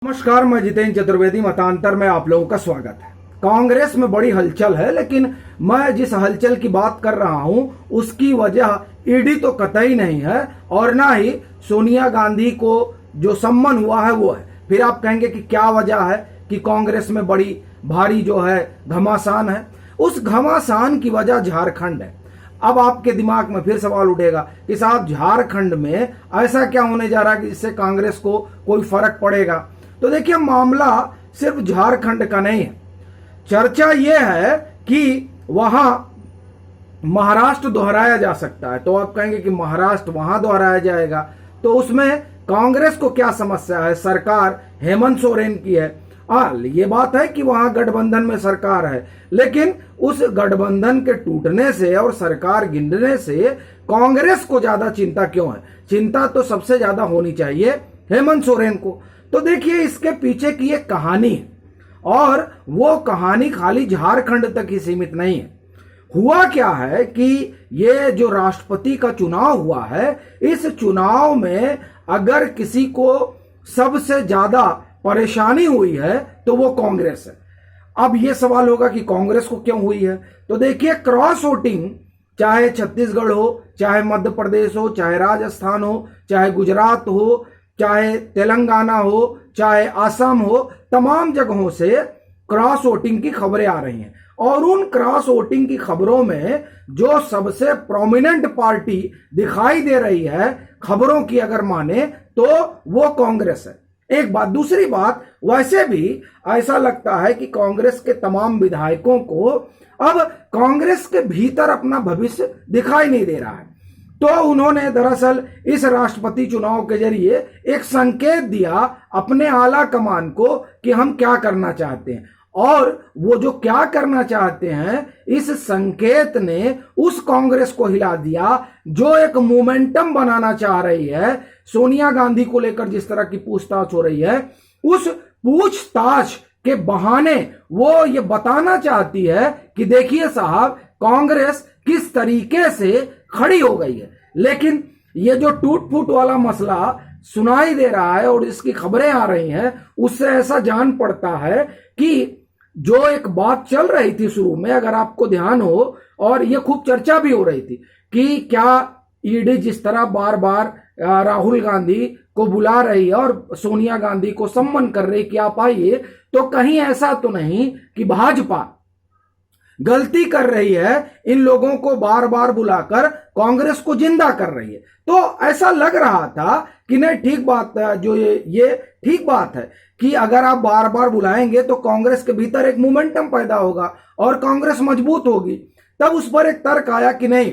नमस्कार, मैं जितेंद्र चतुर्वेदी। मतांतर में आप लोगों का स्वागत है। कांग्रेस में बड़ी हलचल है, लेकिन मैं जिस हलचल की बात कर रहा हूं उसकी वजह ईडी तो कतई नहीं है और ना ही सोनिया गांधी को जो सम्मन हुआ है वो है। फिर आप कहेंगे कि क्या वजह है कि कांग्रेस में बड़ी भारी जो है घमासान है। उस घमासान की वजह झारखंड है। अब आपके दिमाग में फिर सवाल उठेगा कि साहब झारखंड में ऐसा क्या होने जा रहा है कि जिससे कांग्रेस को कोई फर्क पड़ेगा। तो देखिए, मामला सिर्फ झारखंड का नहीं है। चर्चा यह है कि वहां महाराष्ट्र दोहराया जा सकता है। तो आप कहेंगे कि महाराष्ट्र वहां दोहराया जाएगा तो उसमें कांग्रेस को क्या समस्या है? सरकार हेमंत सोरेन की है। ये बात है कि वहां गठबंधन में सरकार है, लेकिन उस गठबंधन के टूटने से और सरकार गिरने से कांग्रेस को ज्यादा चिंता क्यों है? चिंता तो सबसे ज्यादा होनी चाहिए हेमंत सोरेन को। तो देखिए, इसके पीछे की एक कहानी है और वो कहानी खाली झारखंड तक ही सीमित नहीं है। हुआ क्या है कि ये जो राष्ट्रपति का चुनाव हुआ है, इस चुनाव में अगर किसी को सबसे ज्यादा परेशानी हुई है तो वो कांग्रेस है। अब ये सवाल होगा कि कांग्रेस को क्यों हुई है? तो देखिए, क्रॉस वोटिंग चाहे छत्तीसगढ़ हो, चाहे मध्य प्रदेश हो, चाहे राजस्थान हो, चाहे गुजरात हो, चाहे तेलंगाना हो, चाहे असम हो, तमाम जगहों से क्रॉस वोटिंग की खबरें आ रही हैं। और उन क्रॉस वोटिंग की खबरों में जो सबसे प्रोमिनेंट पार्टी दिखाई दे रही है, खबरों की अगर माने, तो वो कांग्रेस है। एक बात। दूसरी बात, वैसे भी ऐसा लगता है कि कांग्रेस के तमाम विधायकों को अब कांग्रेस के भीतर अपना भविष्य दिखाई नहीं दे रहा है। तो उन्होंने दरअसल इस राष्ट्रपति चुनाव के जरिए एक संकेत दिया अपने आला कमान को कि हम क्या करना चाहते हैं। और वो जो क्या करना चाहते हैं, इस संकेत ने उस कांग्रेस को हिला दिया जो एक मोमेंटम बनाना चाह रही है। सोनिया गांधी को लेकर जिस तरह की पूछताछ हो रही है, उस पूछताछ के बहाने वो ये बताना चाहती है कि देखिए साहब, कांग्रेस किस तरीके से खड़ी हो गई है। लेकिन ये जो टूट फूट वाला मसला सुनाई दे रहा है और इसकी खबरें आ रही हैं, उससे ऐसा जान पड़ता है कि जो एक बात चल रही थी शुरू में, अगर आपको ध्यान हो, और ये खूब चर्चा भी हो रही थी कि क्या ईडी जिस तरह बार बार राहुल गांधी को बुला रही है और सोनिया गांधी को सम्मन कर रही कि आप आइए, तो कहीं ऐसा तो नहीं कि भाजपा गलती कर रही है इन लोगों को बार बार बुलाकर कांग्रेस को जिंदा कर रही है। तो ऐसा लग रहा था कि नहीं, ठीक बात है, जो ये ठीक बात है कि अगर आप बार बार बुलाएंगे तो कांग्रेस के भीतर एक मोमेंटम पैदा होगा और कांग्रेस मजबूत होगी। तब उस पर एक तर्क आया कि नहीं,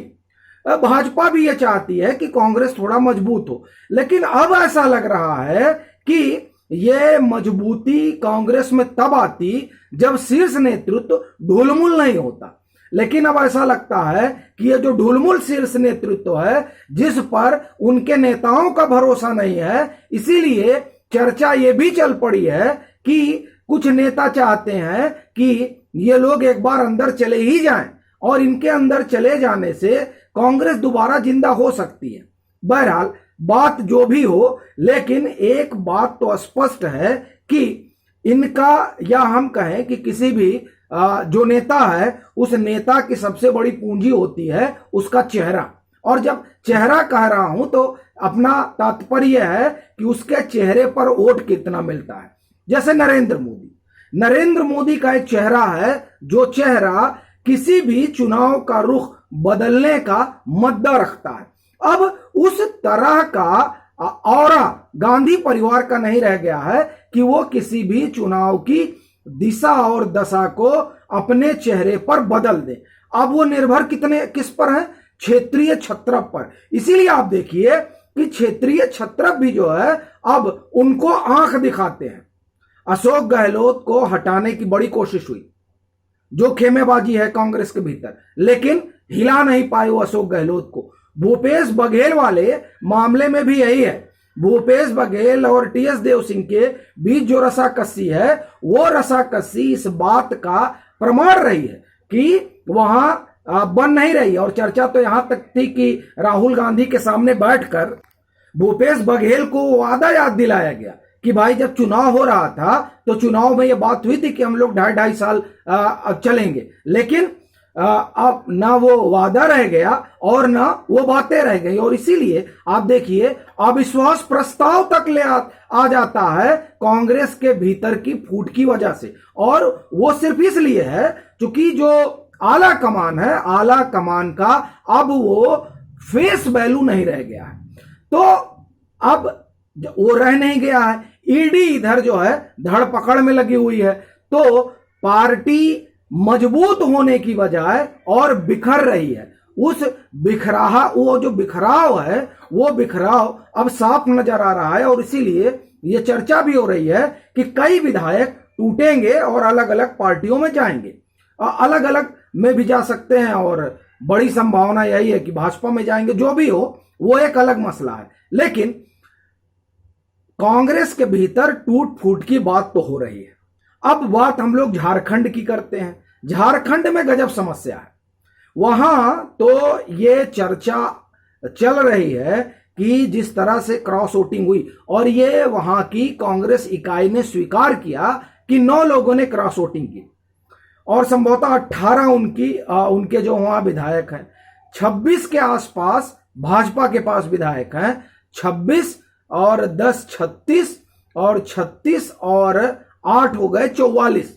भाजपा भी ये चाहती है कि कांग्रेस थोड़ा मजबूत हो। लेकिन अब ऐसा लग रहा है कि ये मजबूती कांग्रेस में तब आती जब शीर्ष नेतृत्व ढुलमुल नहीं होता। लेकिन अब ऐसा लगता है कि ये जो ढुलमुल शीर्ष नेतृत्व है, जिस पर उनके नेताओं का भरोसा नहीं है, इसीलिए चर्चा ये भी चल पड़ी है कि कुछ नेता चाहते हैं कि ये लोग एक बार अंदर चले ही जाएं और इनके अंदर चले जाने से कांग्रेस दोबारा जिंदा हो सकती है। बहरहाल, बात जो भी हो, लेकिन एक बात तो स्पष्ट है कि इनका, या हम कहें कि किसी भी जो नेता है, उस नेता की सबसे बड़ी पूंजी होती है उसका चेहरा। और जब चेहरा कह रहा हूं तो अपना तात्पर्य है कि उसके चेहरे पर वोट कितना मिलता है। जैसे नरेंद्र मोदी का एक चेहरा है, जो चेहरा किसी भी चुनाव का रुख बदलने का मद्दा रखता है। अब उस तरह का औरा गांधी परिवार का नहीं रह गया है कि वो किसी भी चुनाव की दिशा और दशा को अपने चेहरे पर बदल दे। अब वो निर्भर किस पर है? क्षेत्रीय छत्रप पर। इसीलिए आप देखिए कि क्षेत्रीय छत्रप भी जो है, अब उनको आंख दिखाते हैं। अशोक गहलोत को हटाने की बड़ी कोशिश हुई, जो खेमेबाजी है कांग्रेस के भीतर, लेकिन हिला नहीं पाए वो अशोक गहलोत को। भूपेश बघेल वाले मामले में भी यही है। भूपेश बघेल और टीएस देव सिंह के बीच जो रसाकसी है, वो रसाकसी इस बात का प्रमाण रही है कि वहां बन नहीं रही। और चर्चा तो यहां तक थी कि राहुल गांधी के सामने बैठकर भूपेश बघेल को वादा याद दिलाया गया कि भाई जब चुनाव हो रहा था तो चुनाव में ये बात हुई थी कि हम लोग 2.5 साल चलेंगे, लेकिन अब ना वो वादा रह गया और ना वो बातें रह गई, और इसीलिए आप देखिए अविश्वास प्रस्ताव तक आ जाता है कांग्रेस के भीतर की फूट की वजह से। और वो सिर्फ इसलिए है क्योंकि जो आला कमान है, आला कमान का अब वो फेस वैल्यू नहीं रह गया है। तो अब वो रह नहीं गया है, ईडी इधर जो है धड़ पकड़ में लगी हुई है, तो पार्टी मजबूत होने की बजाय और बिखर रही है। उस वो जो बिखराव है, वो बिखराव अब साफ नजर आ रहा है, और इसीलिए ये चर्चा भी हो रही है कि कई विधायक टूटेंगे और अलग अलग पार्टियों में जाएंगे, अलग अलग में भी जा सकते हैं, और बड़ी संभावना यही है कि भाजपा में जाएंगे। जो भी हो वो एक अलग मसला है, लेकिन कांग्रेस के भीतर टूट फूट की बात तो हो रही है। अब बात हम लोग झारखंड की करते हैं। झारखंड में गजब समस्या है। वहां तो ये चर्चा चल रही है कि जिस तरह से क्रॉस वोटिंग हुई, और ये वहां की कांग्रेस इकाई ने स्वीकार किया कि 9 लोगों ने क्रॉस वोटिंग की, और संभवतः 18 उनके जो वहां विधायक हैं, 26 के आसपास भाजपा के पास विधायक हैं, 26 और 10 36 और 36 और 8 हो गए 44,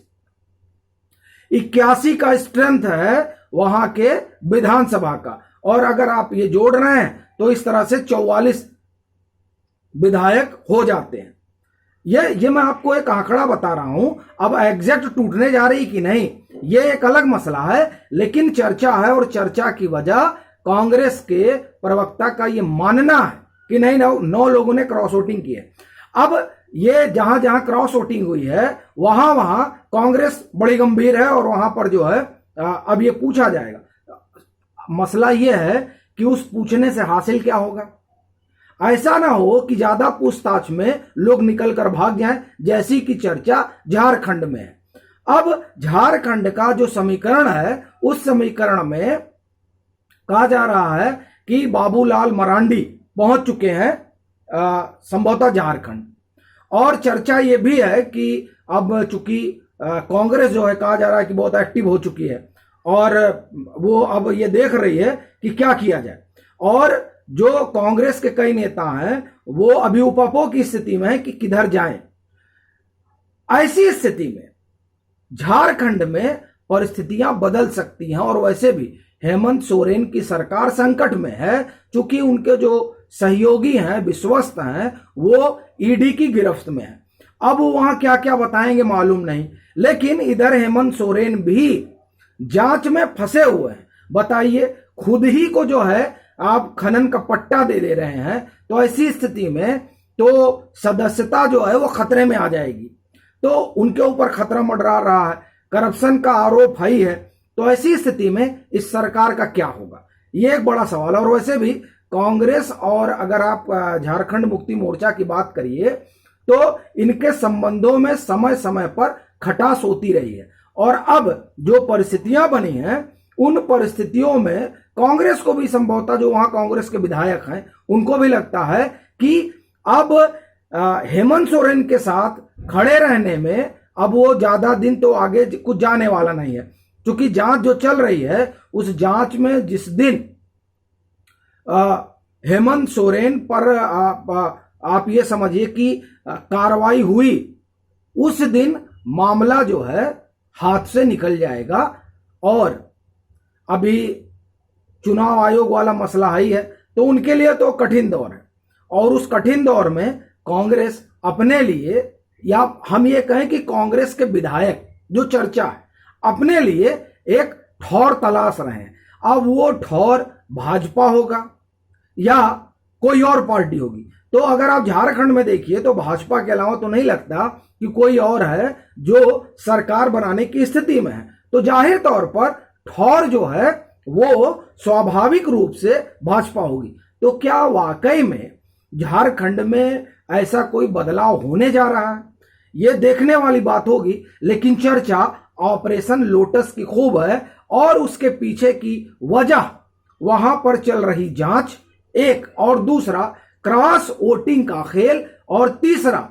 81 का स्ट्रेंथ है वहां के विधानसभा का। और अगर आप ये जोड़ रहे हैं तो इस तरह से 44 विधायक हो जाते हैं। ये मैं आपको एक आंकड़ा बता रहा हूं। अब एग्जैक्ट टूटने जा रही कि नहीं ये एक अलग मसला है, लेकिन चर्चा है, और चर्चा की वजह कांग्रेस के प्रवक्ता का ये मानना है कि नहीं 9 लोगों ने क्रॉस वोटिंग की है। अब ये जहां जहां क्रॉस वोटिंग हुई है वहां वहां कांग्रेस बड़ी गंभीर है, और वहां पर जो है अब ये पूछा जाएगा। मसला ये है कि उस पूछने से हासिल क्या होगा। ऐसा ना हो कि ज्यादा पूछताछ में लोग निकल कर भाग जाएं, जैसी की चर्चा झारखंड में है। अब झारखंड का जो समीकरण है, उस समीकरण में कहा जा रहा है कि बाबूलाल मरांडी पहुंच चुके हैं संभवतः झारखंड, और चर्चा ये भी है कि अब चूंकि कांग्रेस जो है कहा जा रहा है कि बहुत एक्टिव हो चुकी है, और वो अब ये देख रही है कि क्या किया जाए, और जो कांग्रेस के कई नेता हैं वो अभी उपपो की स्थिति में है कि किधर जाएं। ऐसी स्थिति में झारखंड में परिस्थितियां बदल सकती हैं, और वैसे भी हेमंत सोरेन की सरकार संकट में है, क्योंकि उनके जो सहयोगी हैं, विश्वस्त हैं, वो ईडी की गिरफ्त में है। अब वो वहां क्या क्या बताएंगे मालूम नहीं, लेकिन इधर हेमंत सोरेन भी जांच में फंसे हुए हैं। बताइए, खुद ही को जो है आप खनन का पट्टा दे रहे हैं, तो ऐसी स्थिति में तो सदस्यता जो है वो खतरे में आ जाएगी, तो उनके ऊपर खतरा मंडरा रहा है, करप्शन का आरोप है ही है। तो ऐसी स्थिति में इस सरकार का क्या होगा, ये एक बड़ा सवाल है। और वैसे भी कांग्रेस, और अगर आप झारखंड मुक्ति मोर्चा की बात करिए तो इनके संबंधों में समय समय पर खटास होती रही है, और अब जो परिस्थितियां बनी हैं उन परिस्थितियों में कांग्रेस को भी संभवतः, जो वहां कांग्रेस के विधायक हैं, उनको भी लगता है कि अब हेमंत सोरेन के साथ खड़े रहने में अब वो ज्यादा दिन तो आगे कुछ जाने वाला नहीं है, क्योंकि जांच जो चल रही है उस जांच में जिस दिन हेमंत सोरेन पर आप ये समझिए कि कार्रवाई हुई, उस दिन मामला जो है हाथ से निकल जाएगा। और अभी चुनाव आयोग वाला मसला ही है, तो उनके लिए तो कठिन दौर है, और उस कठिन दौर में कांग्रेस अपने लिए, या हम ये कहें कि कांग्रेस के विधायक जो चर्चा है, अपने लिए एक ठौर तलाश रहे हैं। अब वो ठौर भाजपा होगा या कोई और पार्टी होगी। तो अगर आप झारखंड में देखिए तो भाजपा के अलावा तो नहीं लगता कि कोई और है जो सरकार बनाने की स्थिति में है, तो जाहिर तौर पर ठौर जो है वो स्वाभाविक रूप से भाजपा होगी। तो क्या वाकई में झारखंड में ऐसा कोई बदलाव होने जा रहा है, ये देखने वाली बात होगी। लेकिन चर्चा ऑपरेशन लोटस की खूब है, और उसके पीछे की वजह वहां पर चल रही जांच एक, और दूसरा क्रॉस वोटिंग का खेल, और तीसरा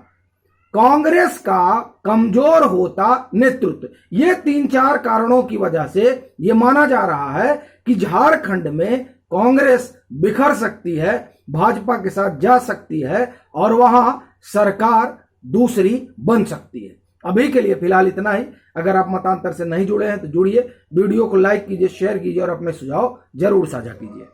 कांग्रेस का कमजोर होता नेतृत्व। ये 3-4 कारणों की वजह से ये माना जा रहा है कि झारखंड में कांग्रेस बिखर सकती है, भाजपा के साथ जा सकती है और वहां सरकार दूसरी बन सकती है। अभी के लिए फिलहाल इतना ही। अगर आप मतांतर से नहीं जुड़े हैं तो जुड़िए, वीडियो को लाइक कीजिए, शेयर कीजिए और अपने सुझाव जरूर साझा कीजिए।